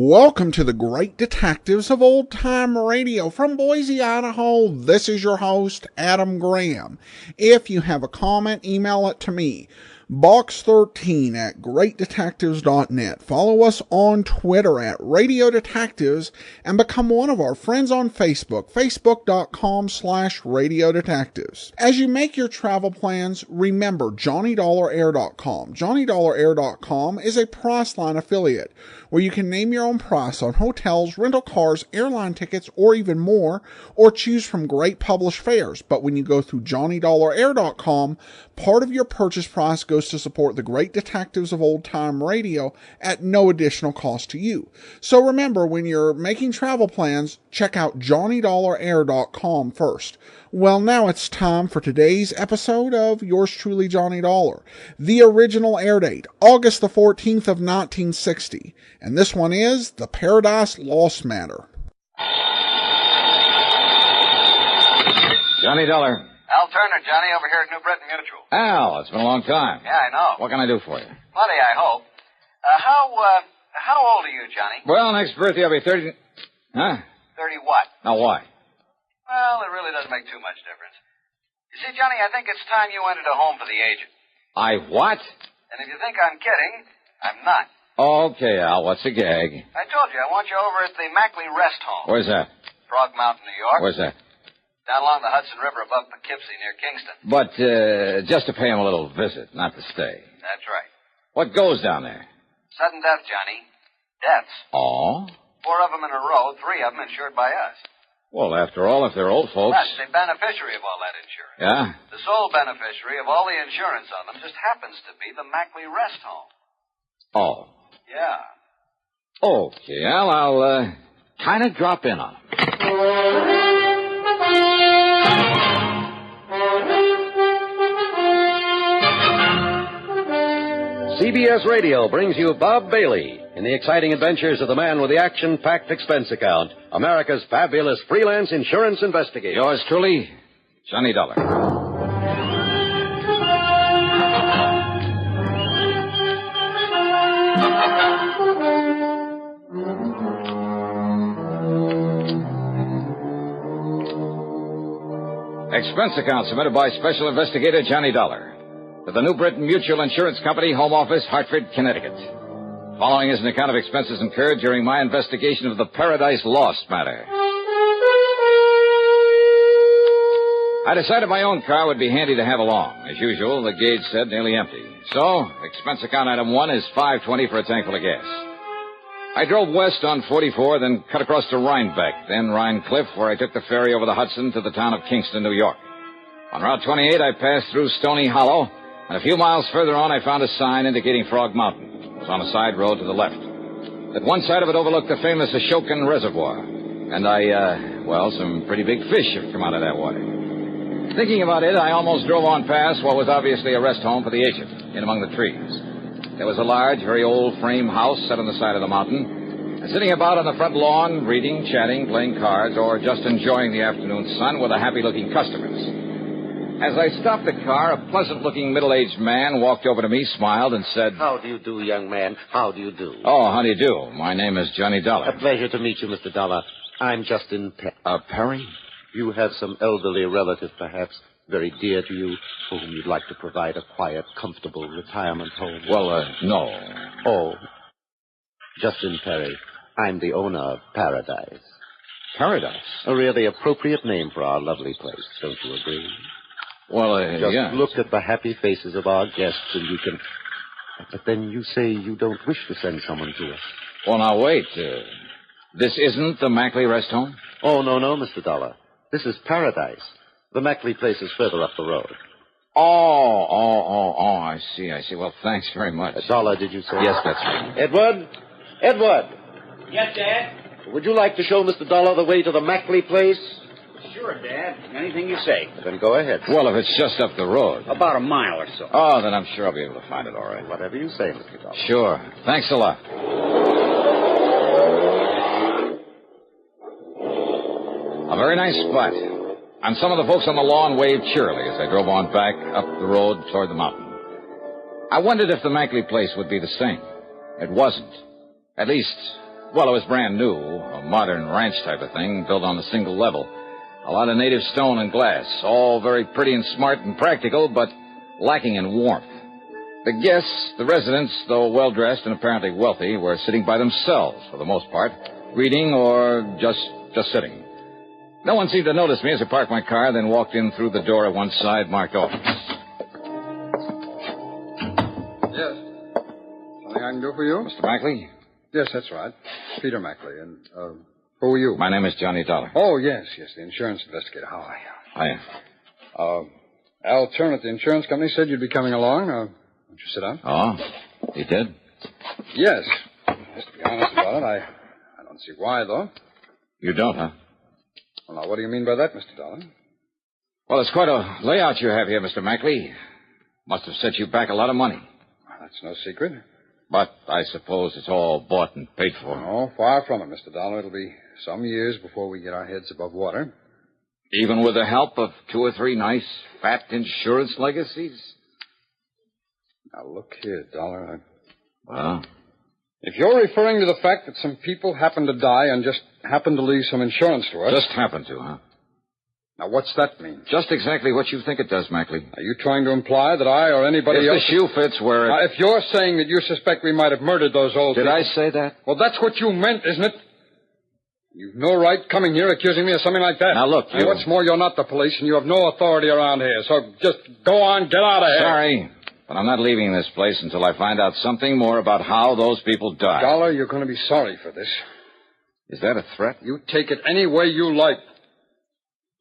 Welcome to the Great Detectives of Old Time Radio. From Boise, Idaho, this is your host, Adam Graham. If you have a comment, email it to me, box13@greatdetectives.net. Follow us on Twitter at Radio Detectives and become one of our friends on Facebook, facebook.com/Radio Detectives. As you make your travel plans, remember JohnnyDollarAir.com. JohnnyDollarAir.com is a Priceline affiliate where you can name your own price on hotels, rental cars, airline tickets, or even more, or choose from great published fares. But when you go through JohnnyDollarAir.com, part of your purchase price goes to support the Great Detectives of Old Time Radio at no additional cost to you. So remember, when you're making travel plans, check out JohnnyDollarAir.com first. Well, now it's time for today's episode of Yours Truly, Johnny Dollar. The original air date, August the 14th of 1960. And this one is The Paradise Lost Matter. Johnny Dollar. Al Turner, Johnny, over here at New Britain Mutual. Al, it's been a long time. Yeah, I know. What can I do for you? Plenty, I hope. How old are you, Johnny? Well, next birthday I'll be 30... Huh? 30 what? Now, why? Well, it really doesn't make too much difference. You see, Johnny, I think it's time you entered a home for the aged. I what? And if you think I'm kidding, I'm not. Okay, Al, what's the gag? I told you, I want you over at the Mackley Rest Home. Where's that? Frog Mountain, New York. Where's that? Down along the Hudson River above Poughkeepsie near Kingston. But, just to pay him a little visit, not to stay. That's right. What goes down there? Sudden death, Johnny. Deaths. Oh? 4 of them in a row, 3 of them insured by us. Well, after all, if they're old folks... That's the beneficiary of all that insurance. Yeah? The sole beneficiary of all the insurance on them just happens to be the Mackley Rest Home. Oh. Yeah. Okay, Al, I'll, kind of drop in on him. CBS Radio brings you Bob Bailey in the exciting adventures of the man with the action-packed expense account, America's fabulous freelance insurance investigator. Yours truly, Johnny Dollar. Expense account submitted by Special Investigator Johnny Dollar to the New Britain Mutual Insurance Company, Home Office, Hartford, Connecticut. Following is an account of expenses incurred during my investigation of the Paradise Lost matter. I decided my own car would be handy to have along. As usual, the gauge said nearly empty. So, expense account item 1 is $5.20 for a tank full of gas. I drove west on 44, then cut across to Rhinebeck, then Rhine Cliff, where I took the ferry over the Hudson to the town of Kingston, New York. On Route 28, I passed through Stony Hollow, and a few miles further on, I found a sign indicating Frog Mountain. It was on a side road to the left. At one side of it overlooked the famous Ashokan Reservoir. And some pretty big fish have come out of that water. Thinking about it, I almost drove on past what was obviously a rest home for the aged, in among the trees. There was a large, very old frame house set on the side of the mountain. And sitting about on the front lawn, reading, chatting, playing cards, or just enjoying the afternoon sun were the happy-looking customers. As I stopped the car, a pleasant-looking middle-aged man walked over to me, smiled, and said... How do you do, young man? How do you do? Oh, how do you do? My name is Johnny Dollar. A pleasure to meet you, Mr. Dollar. I'm Justin Perry? You have some elderly relative, perhaps, very dear to you, for whom you'd like to provide a quiet, comfortable retirement home. Well, no. Oh. Justin Perry. I'm the owner of Paradise. Paradise? A really appropriate name for our lovely place, don't you agree? Well, Just yeah. look at the happy faces of our guests and you can... But then you say you don't wish to send someone to us. Well, now, wait. This isn't the Mackley Rest Home? Oh, no, Mr. Dollar. This is Paradise. The Mackley place is further up the road. Oh, I see. Well, thanks very much. Dollar, did you say? Yes, that's right. Edward? Yes, Dad? Would you like to show Mr. Dollar the way to the Mackley place? Sure, Dad. Anything you say. Then go ahead. Well, if it's just up the road. About a mile or so. Oh, then I'm sure I'll be able to find it all right. Whatever you say, Mr. Dollar. Sure. Thanks a lot. A very nice spot. And some of the folks on the lawn waved cheerily as I drove on back up the road toward the mountain. I wondered if the Mackley place would be the same. It wasn't. At least, Well, it was brand new, a modern ranch type of thing, built on a single level. A lot of native stone and glass, all very pretty and smart and practical, but lacking in warmth. The guests, the residents, though well-dressed and apparently wealthy, were sitting by themselves for the most part, reading or just sitting. No one seemed to notice me as I parked my car, then walked in through the door at one side marked office. Yes. Something I can do for you? Mr. Mackley? Yes, that's right. Peter Mackley. And, who are you? My name is Johnny Dollar. Oh, yes, the insurance investigator. How are you? Hiya. Al Turner at the insurance company said you'd be coming along. Won't you sit down? Oh, he did? Yes. Just to be honest about it, I don't see why, though. You don't, huh? Well, now, what do you mean by that, Mr. Dollar? Well, it's quite a layout you have here, Mr. Mackley. Must have set you back a lot of money. Well, that's no secret. But I suppose it's all bought and paid for. Oh, far from it, Mr. Dollar. It'll be some years before we get our heads above water. Even with the help of 2 or 3 nice, fat insurance legacies? Now, look here, Dollar. Well? If you're referring to the fact that some people happen to die and just happen to leave some insurance to us... Just happen to, huh? Now, what's that mean? Just exactly what you think it does, Mackley. Are you trying to imply that I or anybody else... If the shoe fits where... Now, if you're saying that you suspect we might have murdered those old Did people... I say that? Well, that's what you meant, isn't it? You've no right coming here accusing me of something like that. Now, look, you... And what's more, you're not the police, and you have no authority around here. So just go on, get out of here. Sorry, but I'm not leaving this place until I find out something more about how those people died. Dollar, you're going to be sorry for this. Is that a threat? You take it any way you like.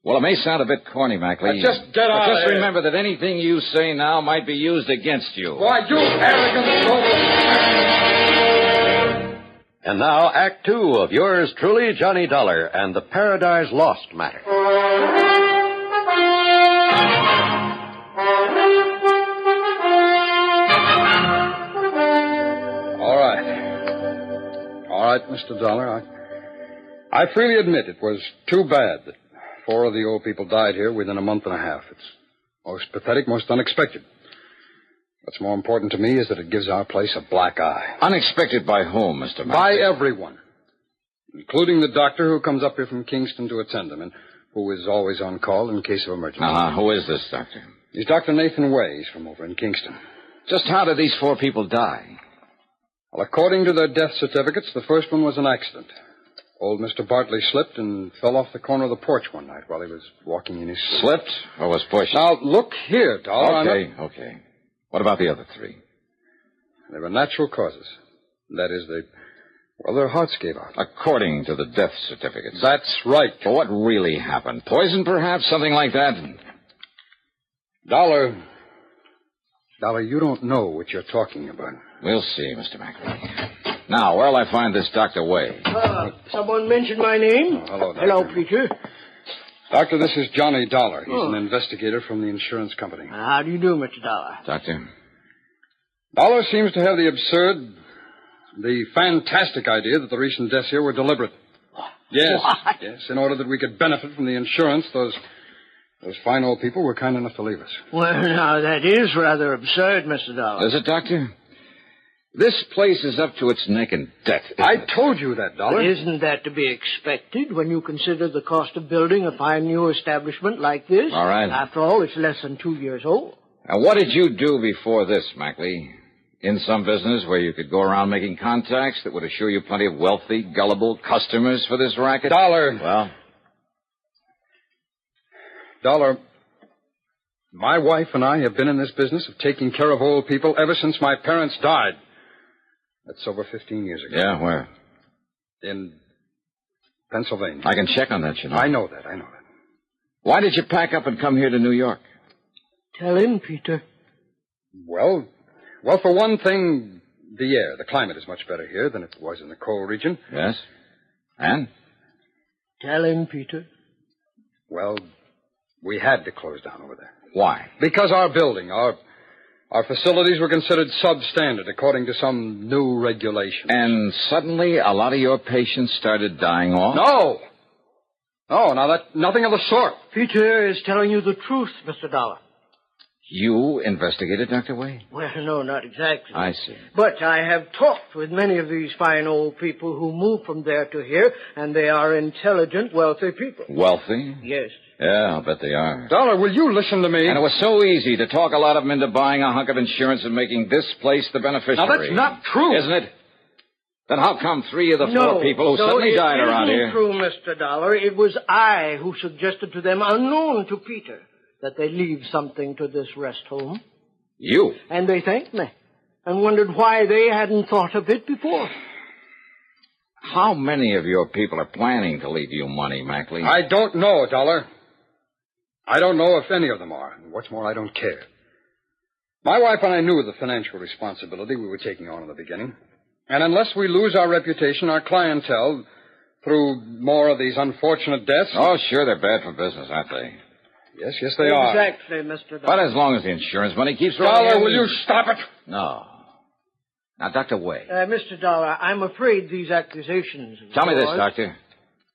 Well, it may sound a bit corny, Mackley. Now, just get out of Just here. remember that anything you say now might be used against you. Why, you arrogant fool! And now, Act Two of yours truly, Johnny Dollar, and the Paradise Lost matter. All right, Mr. Dollar. I freely admit it was too bad that 4 of the old people died here within a month and a half. It's most pathetic, most unexpected. What's more important to me is that it gives our place a black eye. Unexpected by whom, Mr. Mackley? By everyone, including the doctor who comes up here from Kingston to attend them and who is always on call in case of emergency. Who is this doctor? He's Dr. Nathan Way. He's from over in Kingston. Just how did these 4 people die? Well, according to their death certificates, the first one was an accident. Old Mr. Bartley slipped and fell off the corner of the porch one night while he was walking in his sleep. Slipped or was pushed? Now, look here, Dollar. Okay. What about the other 3? They were natural causes. That is, their hearts gave out. According to the death certificates. That's right. Well, what really happened? Poison, perhaps? Something like that? Dollar, you don't know what you're talking about. We'll see, Mr. Mackley. Now, where'll I find this Dr. Way? Someone mentioned my name. Hello, Doctor. Hello, Peter. Doctor, this is Johnny Dollar. He's an investigator from the insurance company. How do you do, Mr. Dollar? Doctor? Dollar seems to have the absurd, the fantastic idea that the recent deaths here were deliberate. Yes, What? yes, in order that we could benefit from the insurance, those fine old people were kind enough to leave us. Well, now, that is rather absurd, Mr. Dollar. Is it, Doctor? This place is up to its neck in debt. I told you that, Dollar. But isn't that to be expected when you consider the cost of building a fine new establishment like this? All right. After all, it's less than 2 years old. Now, what did you do before this, Mackley? In some business where you could go around making contacts that would assure you plenty of wealthy, gullible customers for this racket? Dollar. Well? Dollar, my wife and I have been in this business of taking care of old people ever since my parents died. That's over 15 years ago. Yeah, where? In Pennsylvania. I can check on that, you know. I know that. Why did you pack up and come here to New York? Tell him, Peter. Well, for one thing, the air, the climate is much better here than it was in the coal region. Yes? And? Tell him, Peter. Well, we had to close down over there. Why? Because our building, our facilities were considered substandard according to some new regulation. And suddenly a lot of your patients started dying off? No, nothing of the sort. Peter is telling you the truth, Mr. Dollar. You investigated Dr. Way? Well, no, not exactly. I see. But I have talked with many of these fine old people who moved from there to here, and they are intelligent, wealthy people. Wealthy? Yes. Yeah, I'll bet they are. Dollar, will you listen to me? And it was so easy to talk a lot of them into buying a hunk of insurance and making this place the beneficiary. Now, that's not true. Isn't it? Then how come 3 of the 4 people who suddenly died around here? No, it isn't true, Mr. Dollar. It was I who suggested to them, unknown to Peter, that they leave something to this rest home. You? And they thanked me and wondered why they hadn't thought of it before. How many of your people are planning to leave you money, Mackley? I don't know, Dollar. I don't know if any of them are. And what's more, I don't care. My wife and I knew the financial responsibility we were taking on in the beginning. And unless we lose our reputation, our clientele, through more of these unfortunate deaths... Oh, sure, they're bad for business, aren't they? Yes, they are. Exactly, Mr. Dollar. But as long as the insurance money keeps rolling Dollar, in... will you stop it? No. Now, Dr. Way. Mr. Dollar, I'm afraid these accusations... Tell me this, Doctor.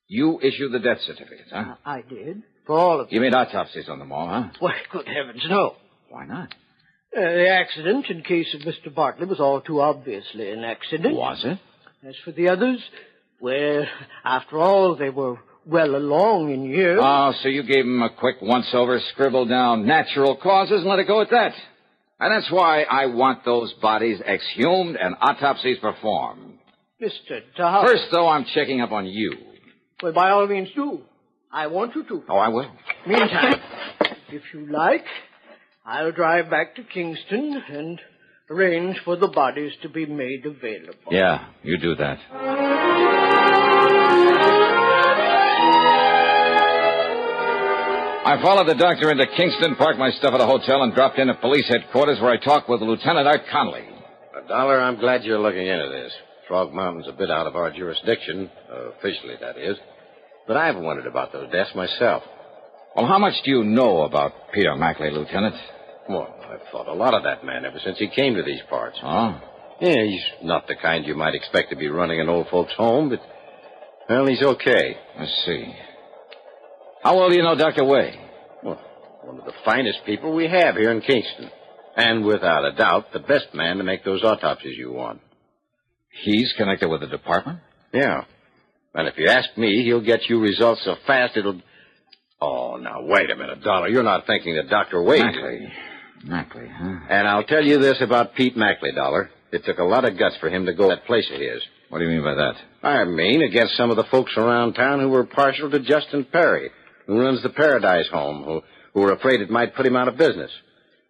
You issued the death certificates, huh? I did. For all of them. You made autopsies on them all, huh? Why, good heavens, no. Why not? The accident in case of Mr. Bartley was all too obviously an accident. Was it? As for the others, well, after all, they were well along in years. Oh, so you gave them a quick once-over, scribbled down natural causes and let it go at that. And that's why I want those bodies exhumed and autopsies performed. Mr. Dollar. First, though, I'm checking up on you. Well, by all means, do. I want you to. Oh, I will. Meantime, if you like, I'll drive back to Kingston and arrange for the bodies to be made available. Yeah, you do that. I followed the doctor into Kingston, parked my stuff at a hotel, and dropped in at police headquarters where I talked with Lieutenant Art Connolly. Dollar, I'm glad you're looking into this. Frog Mountain's a bit out of our jurisdiction, officially, that is. But I've wondered about those deaths myself. Well, how much do you know about Peter Mackley, Lieutenant? Well, I've thought a lot of that man ever since he came to these parts. Oh? Yeah, he's not the kind you might expect to be running an old folks' home, but, well, he's okay. I see. How well do you know Dr. Way? Well, one of the finest people we have here in Kingston. And without a doubt, the best man to make those autopsies you want. He's connected with the department? Yeah. And if you ask me, he'll get you results so fast it'll... Oh, now, wait a minute, Dollar. You're not thinking that Dr. Wade... Mackley, huh? And I'll tell you this about Pete Mackley, Dollar. It took a lot of guts for him to go to that place of his. What do you mean by that? I mean, against some of the folks around town who were partial to Justin Perry, who runs the Paradise Home, who were afraid it might put him out of business.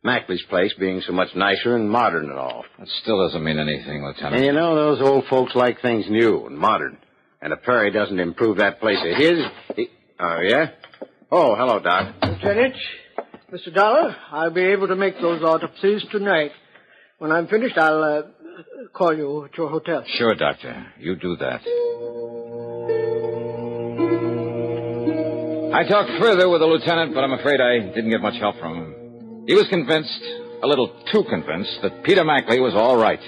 Mackley's place being so much nicer and modern and all. That still doesn't mean anything, Lieutenant. And you know, those old folks like things new and modern. And if Perry doesn't improve that place of his... Oh, yeah? Oh, hello, Doc. Lieutenant, Mr. Dollar, I'll be able to make those autopsies tonight. When I'm finished, I'll call you at your hotel. Sure, Doctor. You do that. I talked further with the lieutenant, but I'm afraid I didn't get much help from him. He was convinced, a little too convinced, that Peter Mackley was all right,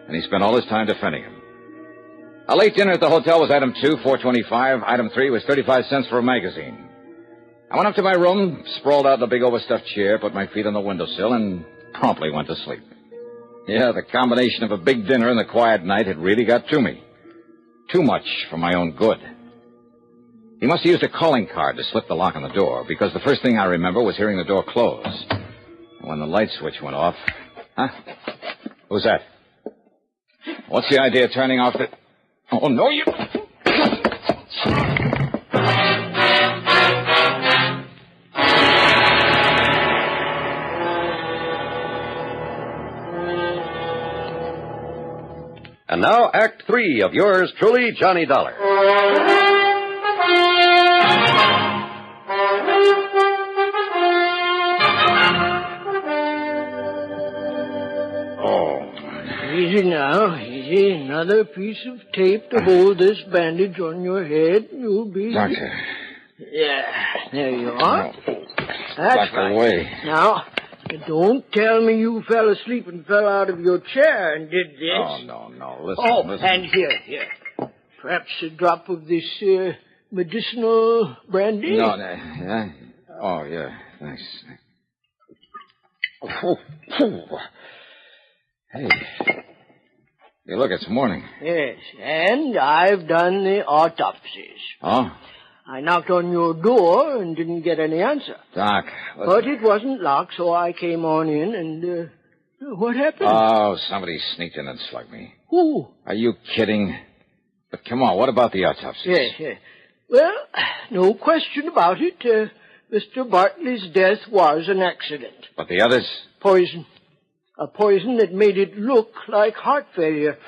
and he spent all his time defending him. A late dinner at the hotel was item 2, $4.25. Item 3 was 35 cents for a magazine. I went up to my room, sprawled out in a big overstuffed chair, put my feet on the windowsill, and promptly went to sleep. Yeah, the combination of a big dinner and the quiet night had really got to me. Too much for my own good. He must have used a calling card to slip the lock on the door, because the first thing I remember was hearing the door close. And when the light switch went off... Huh? Who's that? What's the idea of turning off the... Oh, no, you... And now, Act 3 of yours truly, Johnny Dollar. Easy now, easy. Another piece of tape to hold this bandage on your head. You'll be... Doctor. Yeah, there you are. That's Dr. right. Way. Now, don't tell me you fell asleep and fell out of your chair and did this. Oh, no. Listen, listen. And here. Perhaps a drop of this medicinal brandy? No. Oh, yeah. Thanks. Hey. Hey, look, it's morning. Yes, and I've done the autopsies. Oh? I knocked on your door and didn't get any answer. Doc, listen. But it wasn't locked, so I came on in and, what happened? Oh, somebody sneaked in and slugged me. Who? Are you kidding? But come on, what about the autopsies? Yes. Well, no question about it. Mr. Bartley's death was an accident. But the others? Poison. A poison that made it look like heart failure.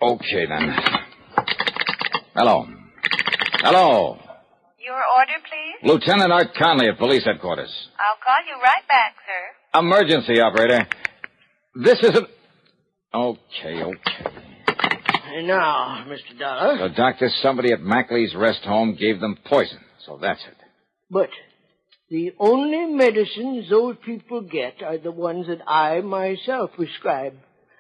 Okay, then. Hello. Hello. Your order, please? Lieutenant Art Conley at police headquarters. I'll call you right back, sir. Emergency, operator. This isn't... Okay. And now, Mr. Dollar. So, Doctor, somebody at Mackley's rest home gave them poison. So that's it. But the only medicines those people get are the ones that I myself prescribe.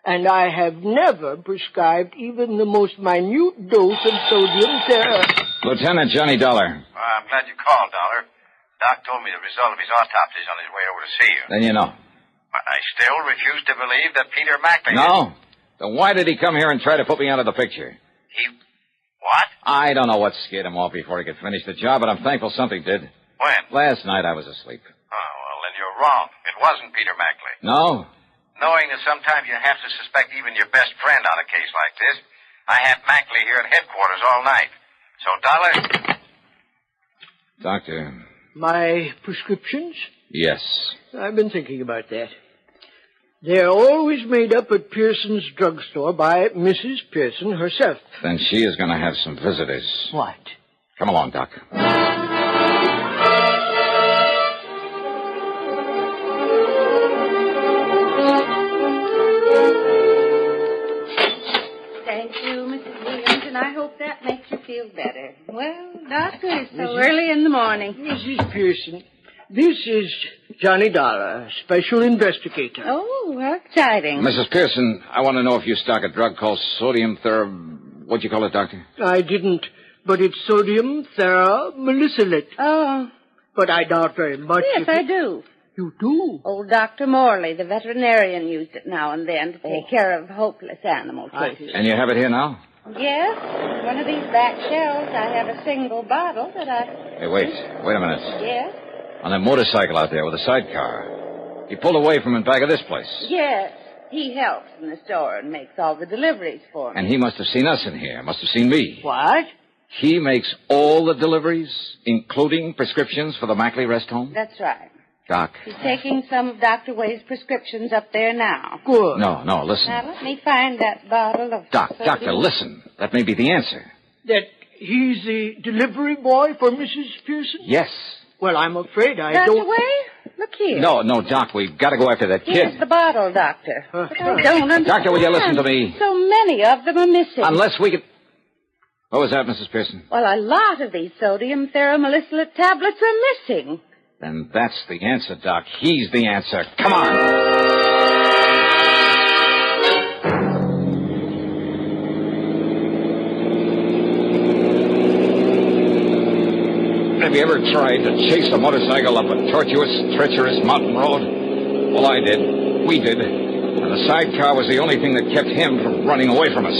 And I have never prescribed even the most minute dose of sodium Lieutenant Johnny Dollar. I'm glad you called, Dollar. Doc told me the result of his autopsy is on his way over to see you. Then you know. But I still refuse to believe that Peter Mackley... No? Then why did he come here and try to put me out of the picture? He... What? I don't know what scared him off before he could finish the job, but I'm thankful something did. When? Last night I was asleep. Oh, well, then you're wrong. It wasn't Peter Mackley. No? Knowing that sometimes you have to suspect even your best friend on a case like this, I had Mackley here at headquarters all night. So, Dollar... Doctor. My prescriptions? Yes. I've been thinking about that. They're always made up at Pearson's drugstore by Mrs. Pearson herself. Then she is going to have some visitors. What? Come along, Doc. Thank you, Mrs. Williams, and I hope that makes you feel better. Well, Doctor, it's so early in the morning. Mrs. Pearson, this is Johnny Dollar, special investigator. Oh, how exciting. Mrs. Pearson, I want to know if you stock a drug called sodium What'd you call it, Doctor? I didn't, but it's sodium theramolysilate. Oh. But I doubt very much. Yes, I do. You do? Old Dr. Morley, the veterinarian, used it now and then to take care of hopeless animal cases. And you have it here now? Yes. One of these back shelves, I have a single bottle that I... Hey, wait a minute. Yes? On that motorcycle out there with a sidecar. He pulled away from in back of this place. Yes. He helps in the store and makes all the deliveries for me. And he must have seen us in here. Must have seen me. What? He makes all the deliveries, including prescriptions for the Mackley rest home? That's right. Doc. He's taking some of Dr. Wade's prescriptions up there now. Good. No, listen. Now, let me find that bottle of... Doctor, listen. That may be the answer. That he's the delivery boy for Mrs. Pearson? Yes. Well, I'm afraid I Dr. don't... Wade? Look here. No, Doc, we've got to go after that kid. Here's the bottle, Doctor. But I don't understand. Doctor, will you listen to me? So many of them are missing. Unless we can... What was that, Mrs. Pearson? Well, a lot of these sodium theramolysilate tablets are missing. Then that's the answer, Doc. He's the answer. Come on. Have you ever tried to chase a motorcycle up a tortuous, treacherous mountain road? Well, I did. We did. And the sidecar was the only thing that kept him from running away from us.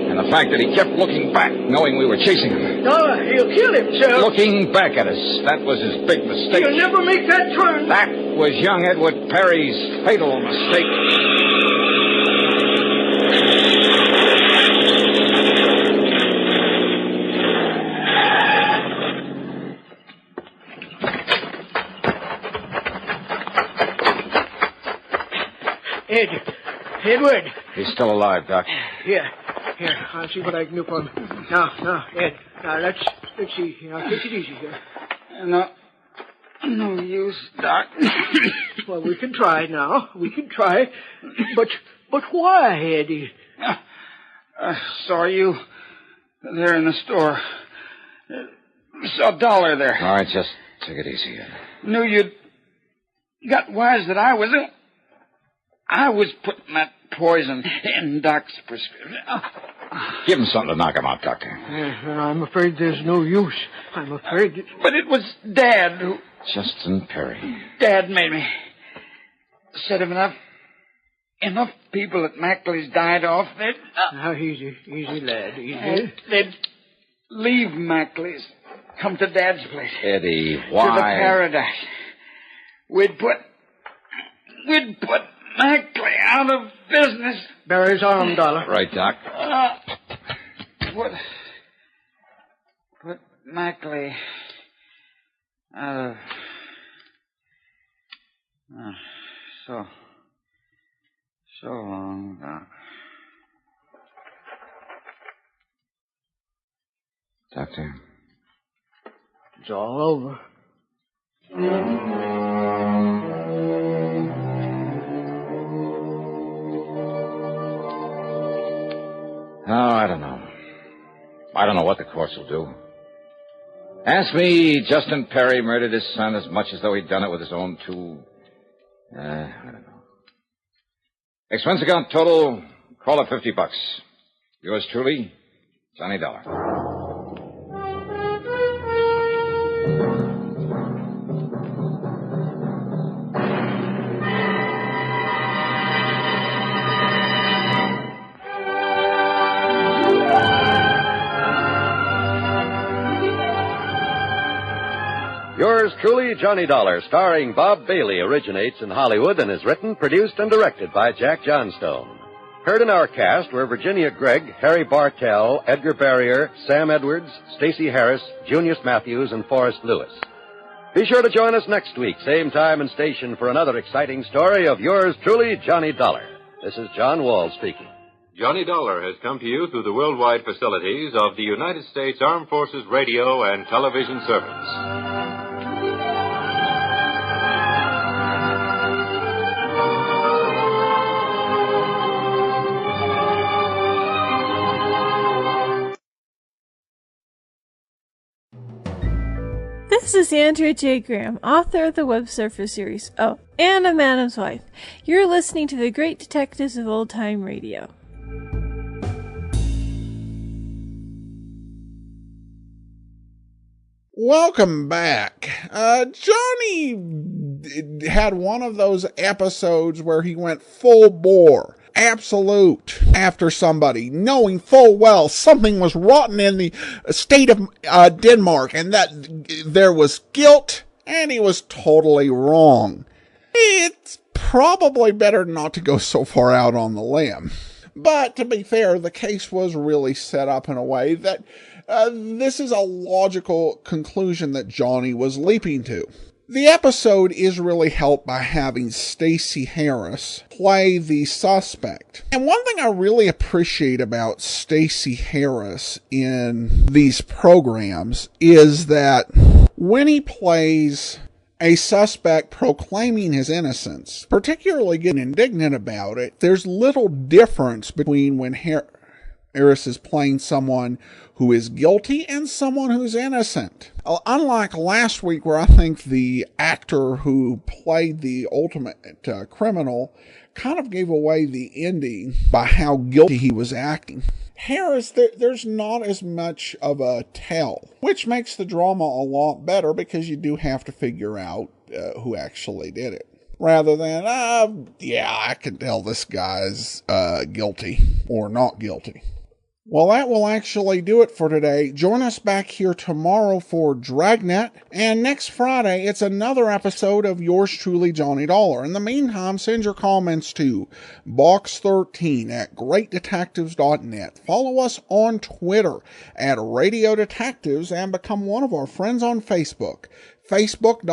And the fact that he kept looking back, knowing we were chasing him. No, he'll kill himself. Looking back at us. That was his big mistake. He'll never make that turn. That was young Edward Perry's fatal mistake. Edward. He's still alive, Doc. Here, I'll see what I can do for him. Now, Ed, let's see. Now, take it easy here. No use, Doc. Well, we can try now. We can try. But why, Eddie? I saw you there in the store. Saw Dollar there. All right, just take it easy. Knew you'd got wise that I was putting that poison in Doc's prescription. Give him something to knock him out, Doctor. I'm afraid there's no use. I'm afraid... But it was Dad who... Justin Perry. Dad made me. said if enough people at Mackley's died off, Now, easy, lad, easy. they'd leave Mackley's, come to Dad's place. Eddie, To why? the Paradise. We'd put Mackley out of business. Barry's arm, Dollar. Right, Doc. Put Mackley out of... So long, Doc. Doctor. It's all over. Oh, I don't know. I don't know what the courts will do. Ask me, Justin Perry murdered his son as much as though he'd done it with his own two... I don't know. Expense account total, call it $50. Yours truly, Johnny Dollar. Yours truly, Johnny Dollar, starring Bob Bailey, originates in Hollywood and is written, produced, and directed by Jack Johnstone. Heard in our cast were Virginia Gregg, Harry Bartell, Edgar Barrier, Sam Edwards, Stacey Harris, Junius Matthews, and Forrest Lewis. Be sure to join us next week, same time and station, for another exciting story of yours truly, Johnny Dollar. This is John Wall speaking. Johnny Dollar has come to you through the worldwide facilities of the United States Armed Forces Radio and Television Service. This is Andrea J. Graham, author of the Web Surfer series. Oh, and a Madam's Wife. You're listening to the Great Detectives of Old Time Radio. Welcome back. Johnny had one of those episodes where he went full bore, absolute, after somebody, knowing full well something was rotten in the state of Denmark and that there was guilt, and he was totally wrong. It's probably better not to go so far out on the limb. But to be fair, the case was really set up in a way that this is a logical conclusion that Johnny was leaping to. The episode is really helped by having Stacey Harris play the suspect. And one thing I really appreciate about Stacey Harris in these programs is that when he plays a suspect proclaiming his innocence, particularly getting indignant about it, there's little difference between when Harris is playing someone who is guilty and someone who's innocent. Unlike last week, where I think the actor who played the ultimate criminal kind of gave away the ending by how guilty he was acting. Harris, there's not as much of a tell, which makes the drama a lot better because you do have to figure out who actually did it. Rather than, I can tell this guy's guilty or not guilty. Well, that will actually do it for today. Join us back here tomorrow for Dragnet. And next Friday, it's another episode of Yours Truly, Johnny Dollar. In the meantime, send your comments to box13@greatdetectives.net. Follow us on Twitter @Radio Detectives and become one of our friends on Facebook. Facebook.com